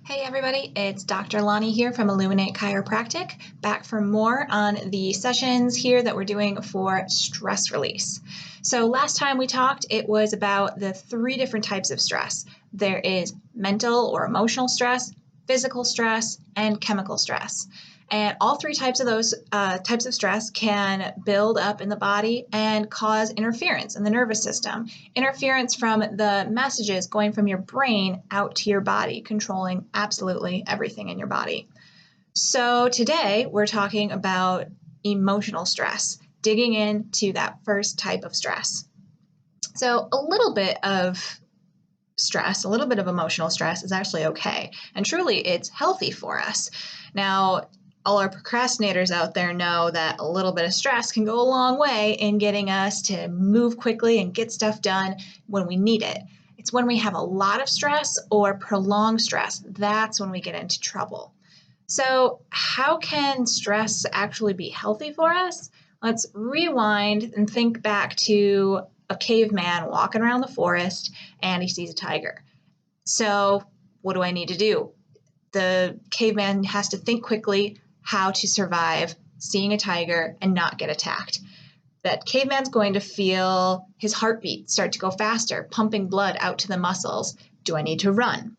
Hey everybody, it's Dr. Loni here from Illuminate Chiropractic, back for more on the sessions here that we're doing for stress release. So last time we talked, it was about the three different types of stress. There is mental or emotional stress, physical stress, and chemical stress. And all three types of those types of stress can build up in the body and cause interference in the nervous system. Interference from the messages going from your brain out to your body, controlling absolutely everything in your body. So today we're talking about emotional stress, digging into that first type of stress. So a little bit of stress, a little bit of emotional stress is actually okay. And truly, it's healthy for us. Now, all our procrastinators out there know that a little bit of stress can go a long way in getting us to move quickly and get stuff done when we need it. It's when we have a lot of stress or prolonged stress, that's when we get into trouble. So how can stress actually be healthy for us? Let's rewind and think back to a caveman walking around the forest and he sees a tiger. So what do I need to do? The caveman has to think quickly how to survive seeing a tiger and not get attacked. That caveman's going to feel his heartbeat start to go faster, pumping blood out to the muscles. Do I need to run?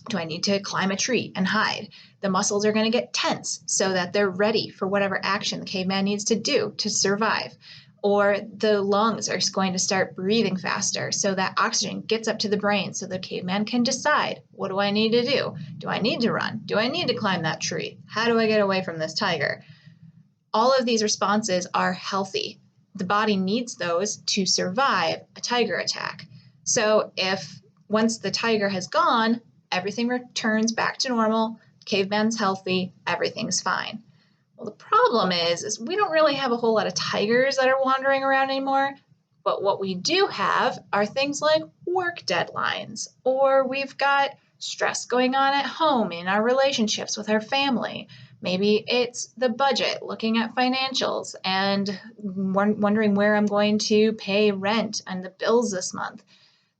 Do I need to climb a tree and hide? The muscles are going to get tense so that they're ready for whatever action the caveman needs to do to survive. Or the lungs are going to start breathing faster so that oxygen gets up to the brain so the caveman can decide, what do I need to do? Do I need to run? Do I need to climb that tree? How do I get away from this tiger? All of these responses are healthy. The body needs those to survive a tiger attack. So if once the tiger has gone, everything returns back to normal, caveman's healthy, everything's fine. Well, the problem is we don't really have a whole lot of tigers that are wandering around anymore, but what we do have are things like work deadlines, or we've got stress going on at home in our relationships with our family. Maybe it's the budget, looking at financials and wondering where I'm going to pay rent and the bills this month.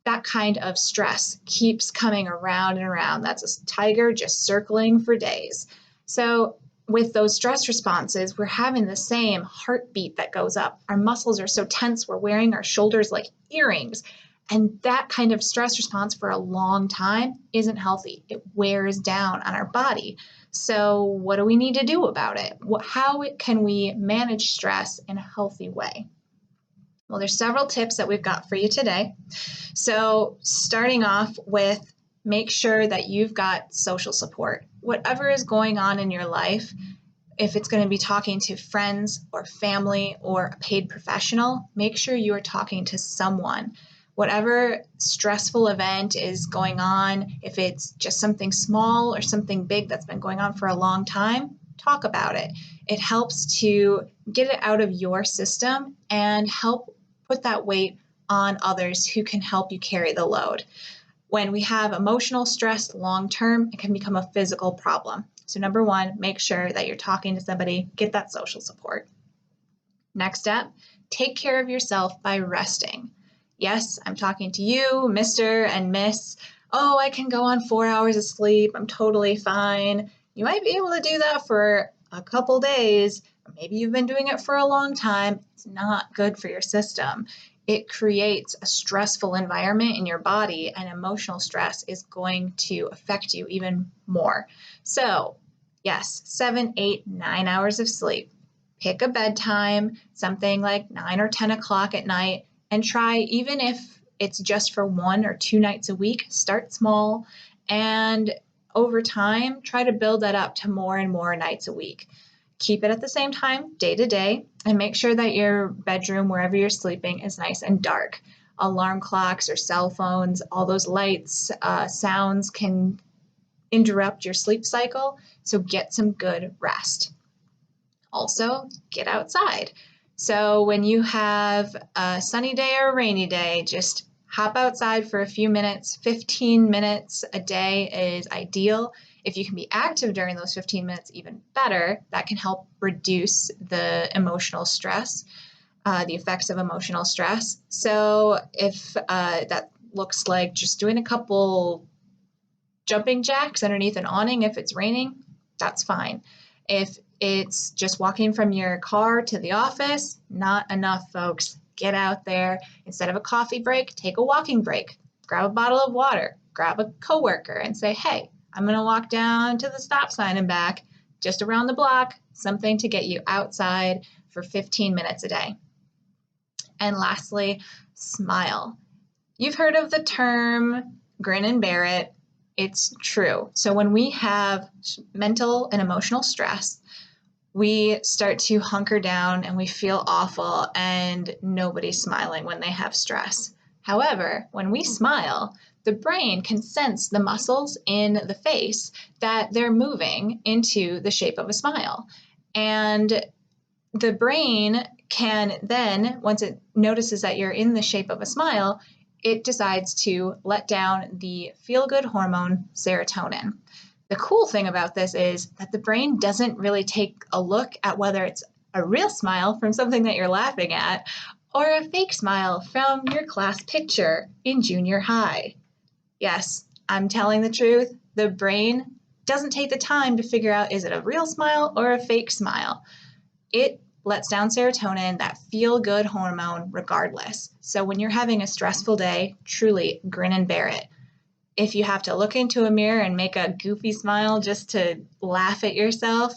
That kind of stress keeps coming around and around. That's a tiger just circling for days. So with those stress responses, we're having the same heartbeat that goes up. Our muscles are so tense, we're wearing our shoulders like earrings. And that kind of stress response for a long time isn't healthy. It wears down on our body. So what do we need to do about it? How can we manage stress in a healthy way? Well, there's several tips that we've got for you today. So starting off with, make sure that you've got social support. Whatever is going on in your life, if it's going to be talking to friends or family or a paid professional, make sure you are talking to someone. Whatever stressful event is going on, if it's just something small or something big that's been going on for a long time, talk about it. It helps to get it out of your system and help put that weight on others who can help you carry the load. When we have emotional stress long term, it can become a physical problem. So number one, make sure that you're talking to somebody, get that social support. Next step, take care of yourself by resting. Yes, I'm talking to you, Mr. and Miss. Oh, I can go on 4 hours of sleep. I'm totally fine. You might be able to do that for a couple days, or maybe you've been doing it for a long time. It's not good for your system. It creates a stressful environment in your body, and emotional stress is going to affect you even more. So, yes, 7, 8, 9 hours of sleep. Pick a bedtime, something like 9 or 10 o'clock at night, and try, even if it's just for 1 or 2 nights a week, start small, and over time, try to build that up to more and more nights a week. Keep it at the same time, day to day, and make sure that your bedroom, wherever you're sleeping, is nice and dark. Alarm clocks or cell phones, all those lights, sounds can interrupt your sleep cycle, so get some good rest. Also, get outside. So when you have a sunny day or a rainy day, just hop outside for a few minutes. 15 minutes a day is ideal. If you can be active during those 15 minutes, even better. That can help reduce the emotional stress, the effects of emotional stress. So if that looks like just doing a couple jumping jacks underneath an awning if it's raining, that's fine. If it's just walking from your car to the office, not enough, folks. Get out there. Instead of a coffee break, take a walking break. Grab a bottle of water, grab a coworker and say, hey, I'm going to walk down to the stop sign and back, just around the block, something to get you outside for 15 minutes a day. And lastly, smile. You've heard of the term grin and bear it. It's true. So when we have mental and emotional stress, we start to hunker down and we feel awful, and nobody's smiling when they have stress. However, when we smile, the brain can sense the muscles in the face that they're moving into the shape of a smile. And the brain can then, once it notices that you're in the shape of a smile, it decides to let down the feel-good hormone serotonin. The cool thing about this is that the brain doesn't really take a look at whether it's a real smile from something that you're laughing at or a fake smile from your class picture in junior high. Yes, I'm telling the truth. The brain doesn't take the time to figure out, is it a real smile or a fake smile? It lets down serotonin, that feel-good hormone, regardless. So when you're having a stressful day, truly grin and bear it. If you have to look into a mirror and make a goofy smile just to laugh at yourself,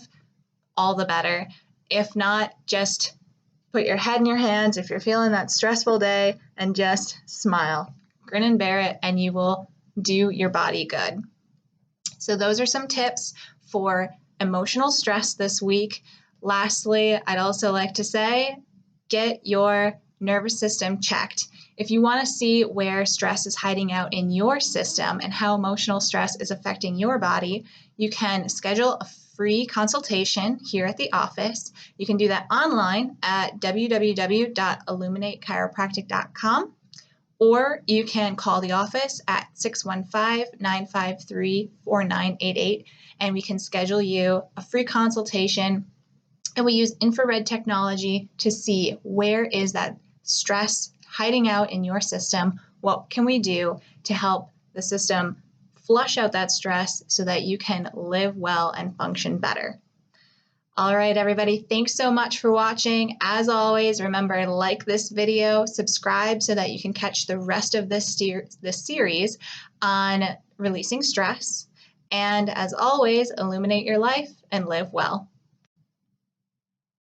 all the better. If not, just put your head in your hands if you're feeling that stressful day and just smile. Grin and bear it, and you will do your body good. So those are some tips for emotional stress this week. Lastly, I'd also like to say, get your nervous system checked. If you want to see where stress is hiding out in your system and how emotional stress is affecting your body, you can schedule a free consultation here at the office. You can do that online at www.illuminatechiropractic.com, or you can call the office at 615-953-4988, and we can schedule you a free consultation. And we use infrared technology to see where is that stress hiding out in your system. What can we do to help the system flush out that stress so that you can live well and function better? All right, everybody, thanks so much for watching. As always, remember, like this video, subscribe so that you can catch the rest of this series on releasing stress. And as always, illuminate your life and live well.